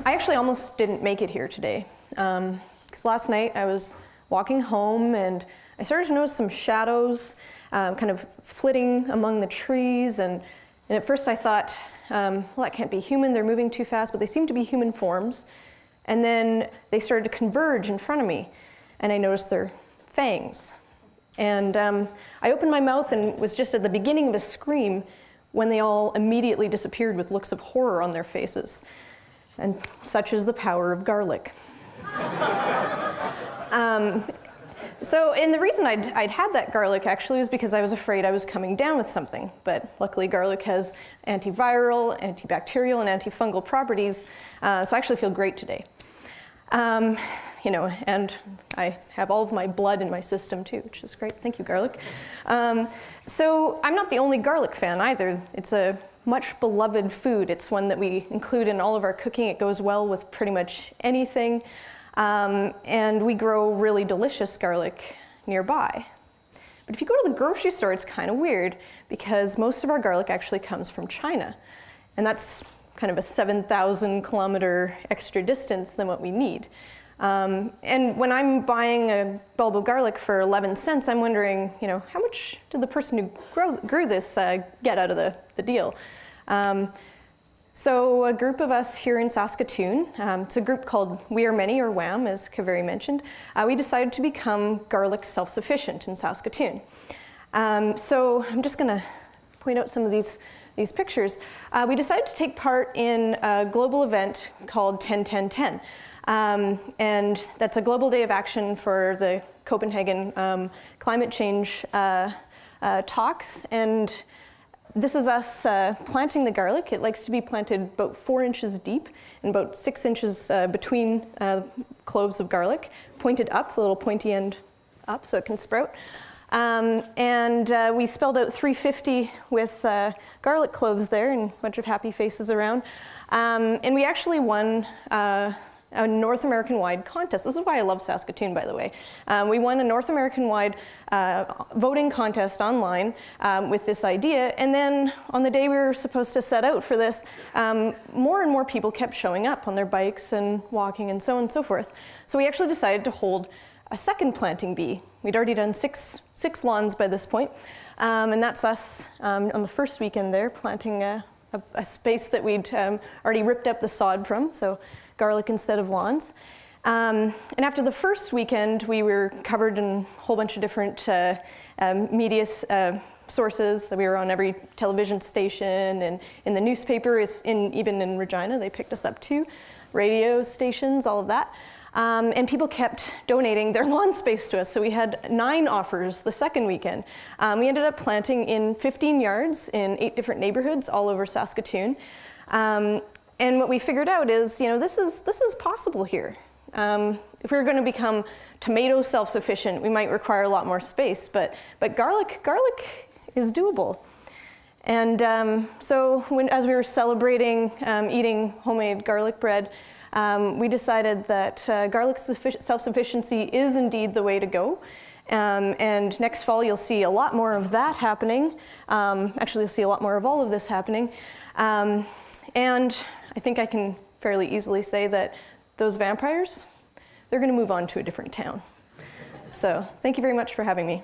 I actually almost didn't make it here today, because last night I was walking home and I started to notice some shadows kind of flitting among the trees, and at first I thought, well, that can't be human, they're moving too fast, but they seem to be human forms. And then they started to converge in front of me, and I noticed their fangs. And I opened my mouth and was just at the beginning of a scream when they all immediately disappeared with looks of horror on their faces. And such is the power of garlic. And the reason I'd had that garlic actually was because I was afraid I was coming down with something. But luckily garlic has antiviral, antibacterial, and antifungal properties, so I actually feel great today. You know, and I have all of my blood in my system too, which is great. Thank you, garlic. So I'm not the only garlic fan either. It's a much beloved food. It's one that we include in all of our cooking. It goes well with pretty much anything. And we grow really delicious garlic nearby. But if you go to the grocery store, it's kind of weird because most of our garlic actually comes from China. And that's kind of a 7,000 kilometer extra distance than what we need. And when I'm buying a bulb of garlic for 11 cents, I'm wondering, you know, how much did the person who grew this get out of the deal? So a group of us here in Saskatoon, it's a group called We Are Many, or WAM, as Kaveri mentioned, we decided to become garlic self-sufficient in Saskatoon. So I'm just going to point out some of these pictures. We decided to take part in a global event called 10-10-10. And that's a global day of action for the Copenhagen climate change talks. And this is us planting the garlic. It likes to be planted about 4 inches deep and about 6 inches between cloves of garlic, pointed up, the little pointy end up so it can sprout. And we spelled out 350 with garlic cloves there and a bunch of happy faces around. And we actually won a North American-wide contest. This is why I love Saskatoon, by the way. We won a North American-wide voting contest online with this idea, and then on the day we were supposed to set out for this, more and more people kept showing up on their bikes and walking and so on and so forth. So we actually decided to hold a second planting bee. We'd already done six lawns by this point, and that's us on the first weekend there planting a space that we'd already ripped up the sod from, so garlic instead of lawns. And after the first weekend, we were covered in a whole bunch of different media sources. So we were on every television station and in the newspaper, even in Regina, they picked us up too. Radio stations, all of that. And people kept donating their lawn space to us. So we had 9 offers the second weekend. We ended up planting in 15 yards in 8 different neighborhoods all over Saskatoon. And what we figured out is, you know, this is possible here. If we were going to become tomato self-sufficient, we might require a lot more space, but garlic is doable. And so as we were celebrating eating homemade garlic bread, we decided that garlic self-sufficiency is indeed the way to go. And next fall you'll see a lot more of that happening. Actually, you'll see a lot more of all of this happening. And I think I can fairly easily say that those vampires, they're going to move on to a different town. So thank you very much for having me.